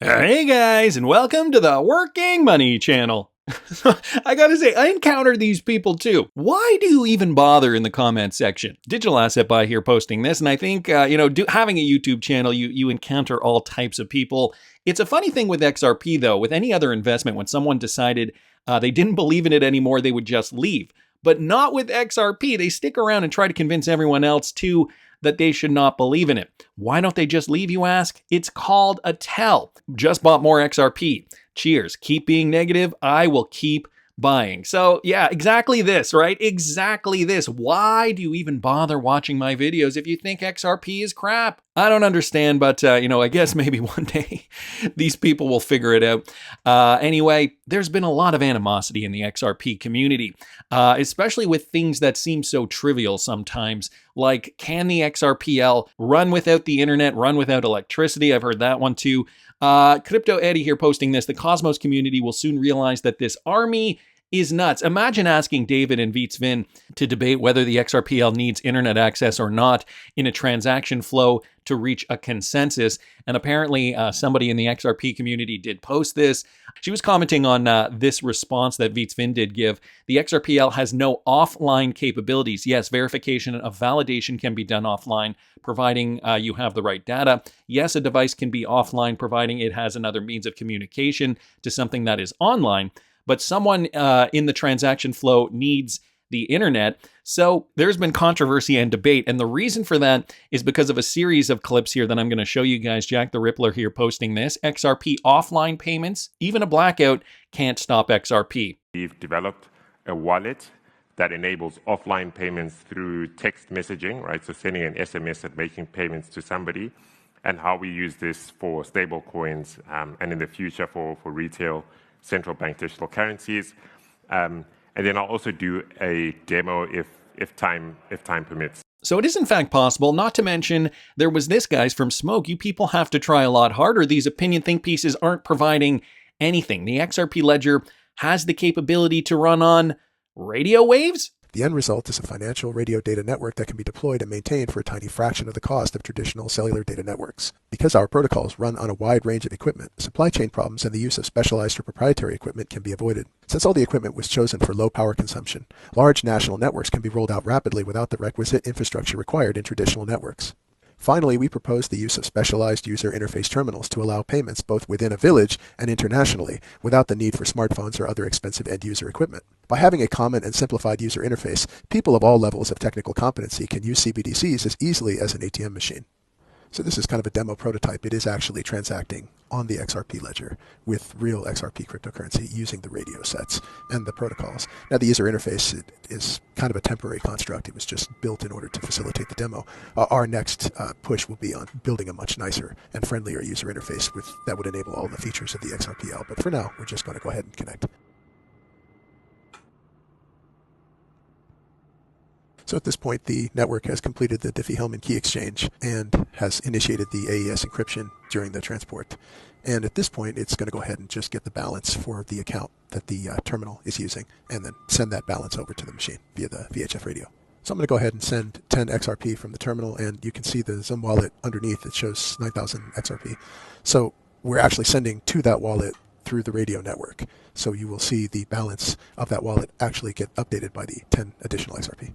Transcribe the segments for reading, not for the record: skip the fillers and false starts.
Hey guys, and welcome to the Working Money channel. I gotta say, I encounter these people too. Why do you even bother in the comment section? Digital Asset Buy here posting this, and I think, having a YouTube channel, you encounter all types of people. It's a funny thing with XRP though. With any other investment, when someone decided they didn't believe in it anymore, they would just leave. But not with XRP. They stick around and try to convince everyone else too that they should not believe in it. Why don't they just leave, you ask? It's called a tell. Just bought more XRP. Cheers. Keep being negative. I will keep buying. So yeah, exactly this, right? Exactly this. Why do you even bother watching my videos if you think XRP is crap? I don't understand, but I guess maybe one day these people will figure it out. Anyway, there's been a lot of animosity in the XRP community, especially with things that seem so trivial sometimes, like can the XRPL run without the internet, run without electricity? I've heard that one too. Crypto Eddie here posting this. The Cosmos community will soon realize that this army is nuts. Imagine asking David and FIT21 to debate whether the XRPL needs internet access or not in a transaction flow to reach a consensus. And apparently somebody in the XRP community did post this. She was commenting on this response that FIT21 did give. The XRPL has no offline capabilities. Yes, verification of validation can be done offline, providing you have the right data. Yes, a device can be offline, providing it has another means of communication to something that is online. But someone in the transaction flow needs the internet. So there's been controversy and debate. And the reason for that is because of a series of clips here that I'm going to show you guys. Jack the Rippler here posting this. XRP offline payments, even a blackout can't stop XRP. We've developed a wallet that enables offline payments through text messaging, right? So sending an SMS and making payments to somebody, and how we use this for stable coins and in the future for retail central bank digital currencies. And then I'll also do a demo if time permits. So it is in fact possible, not to mention there was this, guys, from Smoke. You people have to try a lot harder. These opinion think pieces aren't providing anything. The XRP ledger has the capability to run on radio waves. The end result is a financial radio data network that can be deployed and maintained for a tiny fraction of the cost of traditional cellular data networks. Because our protocols run on a wide range of equipment, supply chain problems and the use of specialized or proprietary equipment can be avoided. Since all the equipment was chosen for low power consumption, large national networks can be rolled out rapidly without the requisite infrastructure required in traditional networks. Finally, we propose the use of specialized user interface terminals to allow payments both within a village and internationally without the need for smartphones or other expensive end-user equipment. By having a common and simplified user interface, people of all levels of technical competency can use CBDCs as easily as an ATM machine. So this is kind of a demo prototype. It is actually transacting on the XRP ledger with real XRP cryptocurrency using the radio sets and the protocols. Now the user interface is kind of a temporary construct. It was just built in order to facilitate the demo. Our next push will be on building a much nicer and friendlier user interface that would enable all the features of the XRPL. But for now, we're just going to go ahead and connect. So at this point, the network has completed the Diffie-Hellman key exchange and has initiated the AES encryption during the transport. And at this point, it's going to go ahead and just get the balance for the account that the terminal is using and then send that balance over to the machine via the VHF radio. So I'm going to go ahead and send 10 XRP from the terminal, and you can see the Zoom wallet underneath. It shows 9,000 XRP. So we're actually sending to that wallet through the radio network. So you will see the balance of that wallet actually get updated by the 10 additional XRP.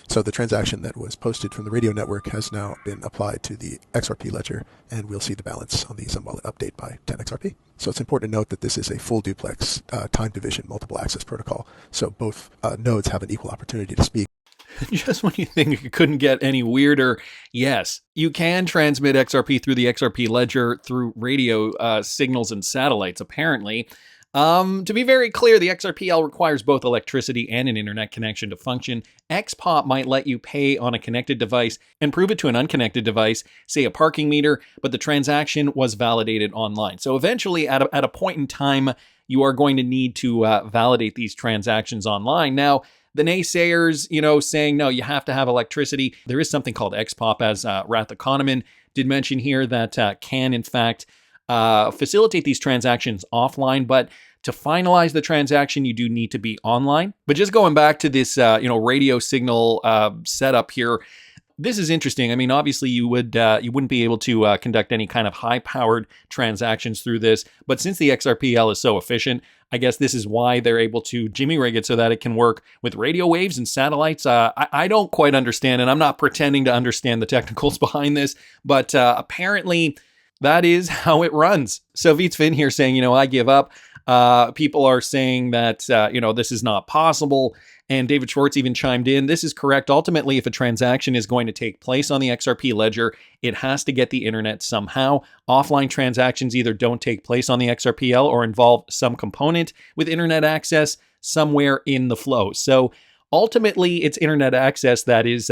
So the transaction that was posted from the radio network has now been applied to the XRP ledger, and we'll see the balance on the Zoom wallet update by 10 XRP. So it's important to note that this is a full duplex time division multiple access protocol. So both nodes have an equal opportunity to speak. Just when you think it couldn't get any weirder, yes, you can transmit XRP through the XRP ledger through radio signals and satellites, apparently. To be very clear, the XRPL requires both electricity and an internet connection to function. XPOP might let you pay on a connected device and prove it to an unconnected device, say a parking meter, but the transaction was validated online. So eventually, at a point in time, you are going to need to validate these transactions online. Now, the naysayers, saying, no, you have to have electricity. There is something called XPOP, as Rath Economin did mention here, that can, in fact, facilitate these transactions offline, but to finalize the transaction, you do need to be online. But just going back to this, radio signal setup here, this is interesting. I mean, obviously you wouldn't be able to conduct any kind of high-powered transactions through this, but since the XRPL is so efficient, I guess this is why they're able to jimmy rig it so that it can work with radio waves and satellites. I don't quite understand, and I'm not pretending to understand the technicals behind this, but apparently that is how it runs. So Veets Finn here saying, I give up. People are saying that, this is not possible. And David Schwartz even chimed in, this is correct. Ultimately, if a transaction is going to take place on the XRP ledger, it has to get the internet somehow. Offline transactions either don't take place on the XRPL or involve some component with internet access somewhere in the flow. So ultimately, it's internet access that is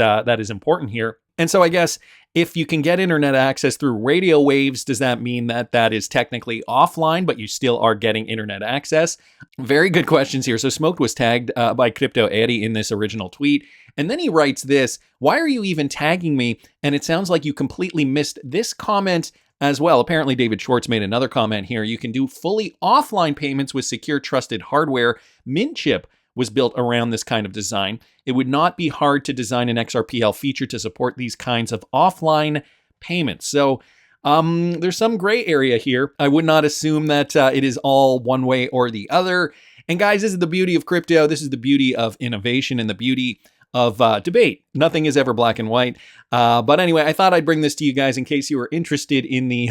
important here. And so I guess if you can get internet access through radio waves, does that mean that that is technically offline, but you still are getting internet access? Very good questions here. So Smoked was tagged by Crypto Eddie in this original tweet. And then he writes this, why are you even tagging me? And it sounds like you completely missed this comment as well. Apparently, David Schwartz made another comment here. You can do fully offline payments with secure, trusted hardware. Mintchip was built around this kind of design. It would not be hard to design an XRPL feature to support these kinds of offline payments. So there's some gray area here. I would not assume that it is all one way or the other. And guys, this is the beauty of crypto. This is the beauty of innovation and the beauty of debate. Nothing is ever black and white. But anyway, I thought I'd bring this to you guys in case you were interested in the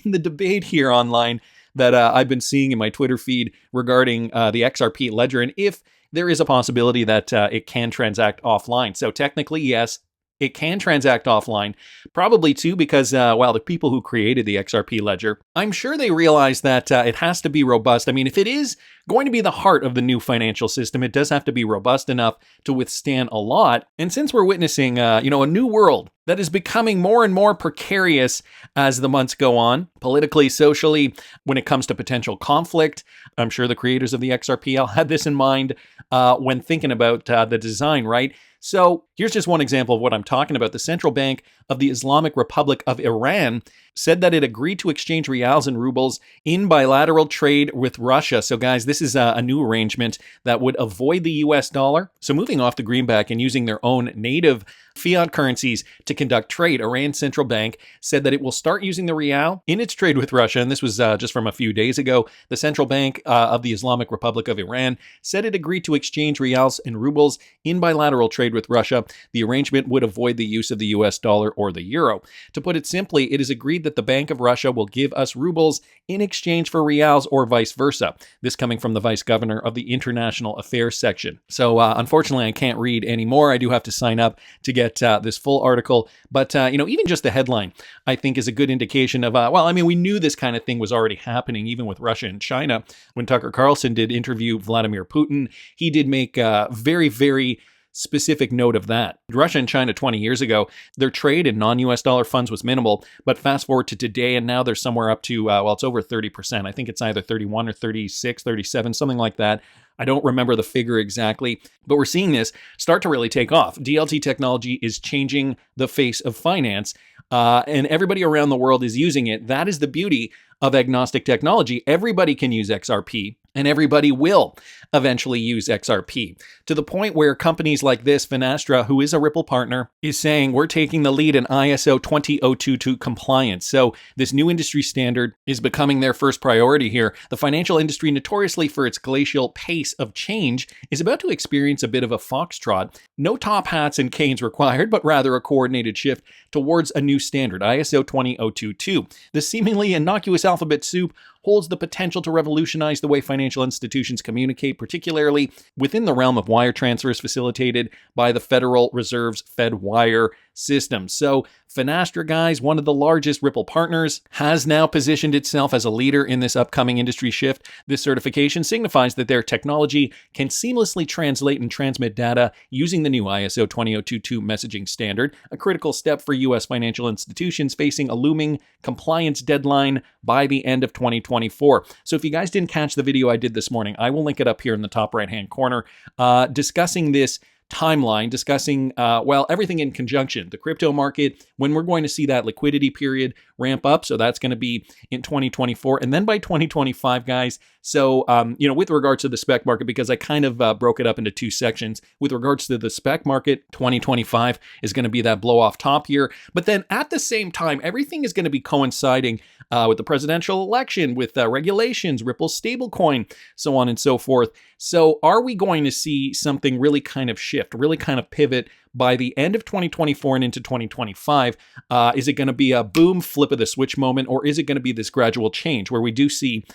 in the debate here online that I've been seeing in my Twitter feed regarding the XRP ledger, and if there is a possibility that it can transact offline. So technically, yes, it can transact offline. Probably too because, the people who created the XRP ledger, I'm sure they realize that it has to be robust. I mean, if it is going to be the heart of the new financial system, it does have to be robust enough to withstand a lot. And since we're witnessing, a new world that is becoming more and more precarious as the months go on, politically, socially, when it comes to potential conflict, I'm sure the creators of the XRPL had this in mind when thinking about the design, right? So here's just one example of what I'm talking about. The Central Bank of the Islamic Republic of Iran said that it agreed to exchange rials and rubles in bilateral trade with Russia. So guys, this is a new arrangement that would avoid the US dollar. So moving off the greenback and using their own native fiat currencies to conduct trade, Iran's central bank said that it will start using the rial in its trade with Russia. And this was just from a few days ago. The Central Bank of the Islamic Republic of Iran said it agreed to exchange rials and rubles in bilateral trade with Russia. The arrangement would avoid the use of the US dollar or the euro. To put it simply, it is agreed that the Bank of Russia will give us rubles in exchange for rials or vice versa. This coming from the Vice Governor of the International Affairs section. So unfortunately, I can't read anymore. I do have to sign up to get this full article. But, even just the headline, I think is a good indication of, we knew this kind of thing was already happening, even with Russia and China. When Tucker Carlson did interview Vladimir Putin, he did make a very, very specific note of that. Russia and China 20 years ago, their trade in non-US dollar funds was minimal, but fast forward to today, and now they're somewhere up to, it's over 30%. I think it's either 31 or 36, 37, something like that. I don't remember the figure exactly, but we're seeing this start to really take off. DLT technology is changing the face of finance, and everybody around the world is using it. That is the beauty of agnostic technology. Everybody can use XRP, and everybody will eventually use XRP, to the point where companies like this, Finastra, who is a Ripple partner, is saying we're taking the lead in ISO 20022 compliance. So this new industry standard is becoming their first priority here. The financial industry, notoriously for its glacial pace of change, is about to experience a bit of a foxtrot. No top hats and canes required, but rather a coordinated shift towards a new standard, ISO 20022. The seemingly innocuous alphabet soup holds the potential to revolutionize the way financial institutions communicate, particularly within the realm of wire transfers facilitated by the Federal Reserve's FedWire system. So Finastra, guys, one of the largest Ripple partners, has now positioned itself as a leader in this upcoming industry shift. This certification signifies that their technology can seamlessly translate and transmit data using the new ISO 20022 messaging standard, a critical step for U.S. financial institutions facing a looming compliance deadline by the end of 2024. So if you guys didn't catch the video I did this morning, I will link it up here in the top right-hand corner, discussing this timeline discussing, well, everything in conjunction. The crypto market, when we're going to see that liquidity period ramp up. So that's going to be in 2024. And then by 2025, guys. So, with regards to the spec market, because I kind of broke it up into two sections. With regards to the spec market, 2025 is going to be that blow off top year. But then at the same time, everything is going to be coinciding with the presidential election, with regulations, Ripple stablecoin, so on and so forth. So are we going to see something really kind of shift, really kind of pivot by the end of 2024 and into 2025? Is it going to be a boom, flip of the switch moment, or is it going to be this gradual change where we do see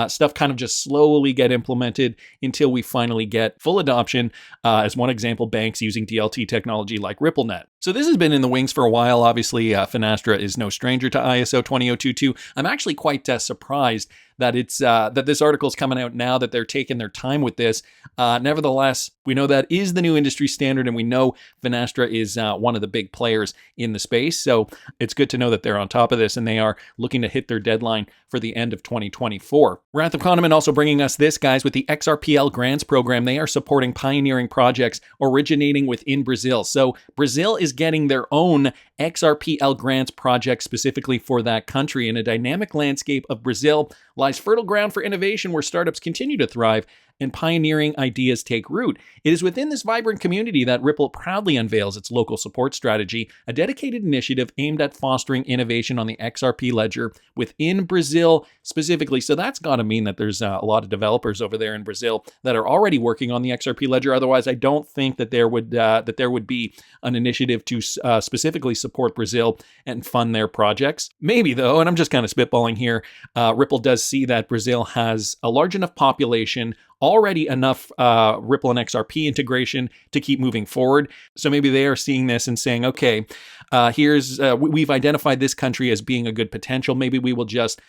stuff kind of just slowly get implemented until we finally get full adoption? As one example, banks using DLT technology like RippleNet. So this has been in the wings for a while. Obviously, Finastra is no stranger to ISO 20022. I'm actually quite surprised that it's that this article is coming out now, that they're taking their time with this. Nevertheless, we know that is the new industry standard, and we know Finastra is one of the big players in the space. So it's good to know that they're on top of this, and they are looking to hit their deadline for the end of 2024. Wrath of Kahneman also bringing us this, guys, with the XRPL grants program. They are supporting pioneering projects originating within Brazil. So Brazil is getting their own XRPL grants project specifically for that country. In a dynamic landscape of Brazil lies fertile ground for innovation where startups continue to thrive and pioneering ideas take root. It is within this vibrant community that Ripple proudly unveils its local support strategy, a dedicated initiative aimed at fostering innovation on the XRP ledger within Brazil specifically. So that's got to mean that there's a lot of developers over there in Brazil that are already working on the XRP ledger. Otherwise, I don't think that there would be an initiative to specifically support Brazil and fund their projects. Maybe though, and I'm just kind of spitballing here, Ripple does see that Brazil has a large enough population, already enough Ripple and XRP integration to keep moving forward. So maybe they are seeing this and saying, okay, we've identified this country as being a good potential. Maybe we will just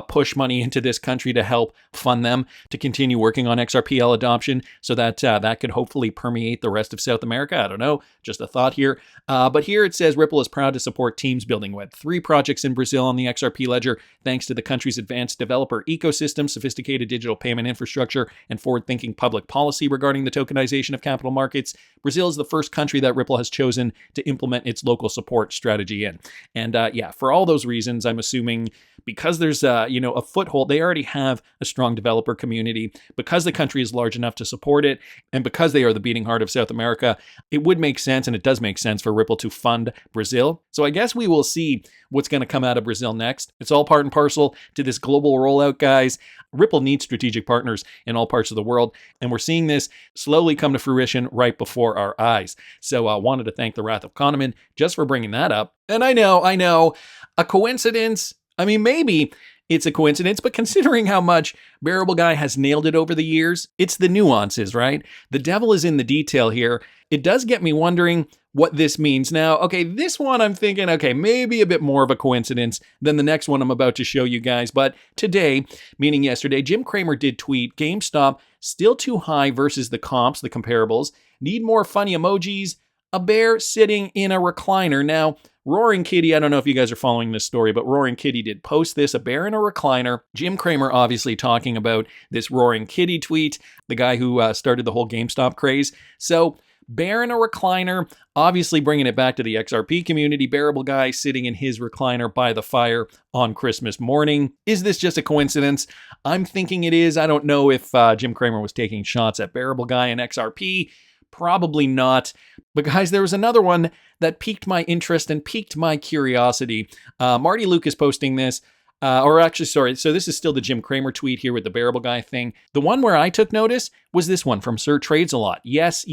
push money into this country to help fund them to continue working on XRPL adoption, so that that could hopefully permeate the rest of South America. I don't know, just a thought here. But here it says Ripple is proud to support teams building Web3 projects in Brazil on the XRP ledger, thanks to the country's advanced developer ecosystem, sophisticated digital payment infrastructure, and forward-thinking public policy regarding the tokenization of capital markets. Brazil is the first country that Ripple has chosen to implement its local support strategy in. And for all those reasons, I'm assuming because there's a foothold, they already have a strong developer community, because the country is large enough to support it, and because they are the beating heart of South America, it would make sense, and it does make sense for Ripple to fund Brazil. So I guess we will see what's going to come out of Brazil next. It's all part and parcel to this global rollout, guys. Ripple needs strategic partners in all parts of the world, and we're seeing this slowly come to fruition right before our eyes. So I wanted to thank the Wrath of Kahneman just for bringing that up. And I know, a coincidence? I mean, maybe it's a coincidence, but considering how much Bearableguy has nailed it over the years, it's the nuances, right? The devil is in the detail here. It does get me wondering what this means. Now, okay, this one I'm thinking, okay, maybe a bit more of a coincidence than the next one I'm about to show you guys. But today, meaning yesterday, Jim Cramer did tweet, GameStop still too high versus the comps, the comparables, need more funny emojis, a bear sitting in a recliner. Now, Roaring Kitty, I don't know if you guys are following this story, but Roaring Kitty did post this, a bear in a recliner. Jim Cramer obviously talking about this Roaring Kitty tweet, the guy who started the whole GameStop craze. So, bear in a recliner, obviously bringing it back to the XRP community. Bearableguy sitting in his recliner by the fire on Christmas morning. Is this just a coincidence? I'm thinking it is. I don't know if Jim Cramer was taking shots at Bearableguy and XRP. Probably not. But guys, there was another one that piqued my interest and piqued my curiosity. Marty Luke is posting this. So this is still the Jim Cramer tweet here with the Bearableguy thing. The one where I took notice was this one from Sir Trades a Lot. Yes.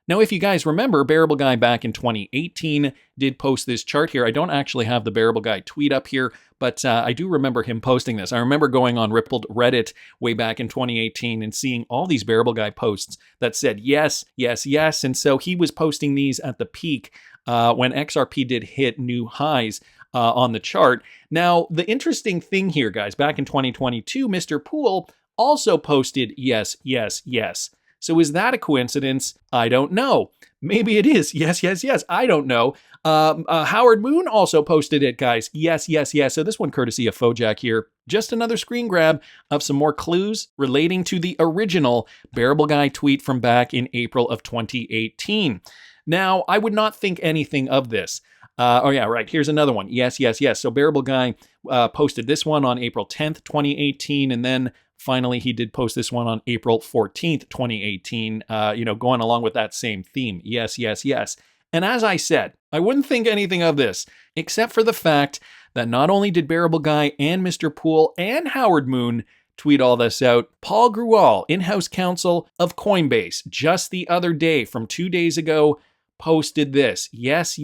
Now, if you guys remember, Bearableguy back in 2018 did post this chart here. I don't actually have the Bearableguy tweet up here, but I do remember him posting this. I remember going on Rippled Reddit way back in 2018 and seeing all these Bearableguy posts that said yes. And so he was posting these at the peak when XRP did hit new highs on the chart. Now, the interesting thing here, guys, back in 2022, Mr. Poole also posted yes. So is that a coincidence? I don't know. Maybe it is. Yes. I don't know. Howard Moon also posted it, guys. Yes. So this one courtesy of Fojack here. Just another screen grab of some more clues relating to the original Bearableguy tweet from back in April of 2018. Now, I would not think anything of this. Oh yeah, right, here's another one. Yes. So Bearableguy posted this one on April 10th, 2018, and then finally he did post this one on April 14th, 2018, going along with that same theme. Yes. And as I said, I wouldn't think anything of this, except for the fact that not only did Bearableguy and Mr. Poole and Howard Moon tweet all this out, Paul Grewal, in-house counsel of Coinbase, just the other day, from 2 days ago, posted this. Yes,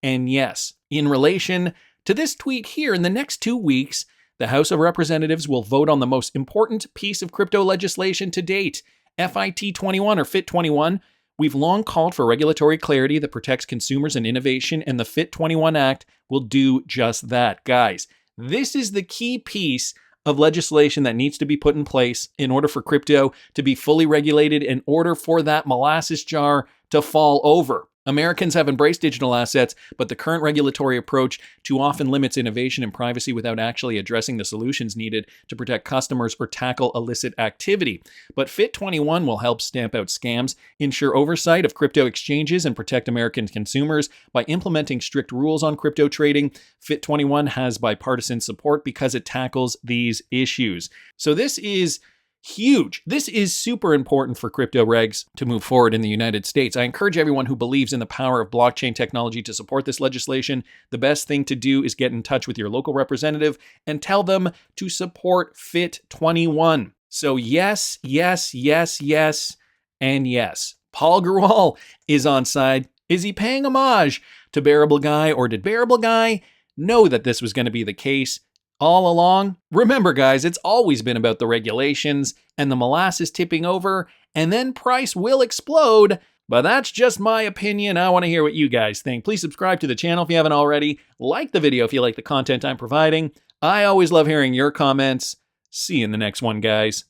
and yes. In relation to this tweet here, in the next 2 weeks, the House of Representatives will vote on the most important piece of crypto legislation to date, FIT21 or FIT21. We've long called for regulatory clarity that protects consumers and innovation, and the FIT21 Act will do just that. Guys, this is the key piece of legislation that needs to be put in place in order for crypto to be fully regulated, in order for that molasses jar to fall over. Americans have embraced digital assets, but the current regulatory approach too often limits innovation and privacy without actually addressing the solutions needed to protect customers or tackle illicit activity. But FIT21 will help stamp out scams, ensure oversight of crypto exchanges, and protect American consumers by implementing strict rules on crypto trading. FIT21 has bipartisan support because it tackles these issues. So this is huge. This is super important for crypto regs to move forward in the United States. I encourage everyone who believes in the power of blockchain technology to support this legislation. The best thing to do is get in touch with your local representative and tell them to support FIT21. So yes, and yes. Paul Grewal is on side. Is he paying homage to Bearableguy, or did Bearableguy know that this was going to be the case all along? Remember, guys, it's always been about the regulations and the molasses tipping over, and then price will explode. But that's just my opinion. I want to hear what you guys think. Please subscribe to the channel if you haven't already. Like the video if you like the content I'm providing. I always love hearing your comments. See you in the next one, guys.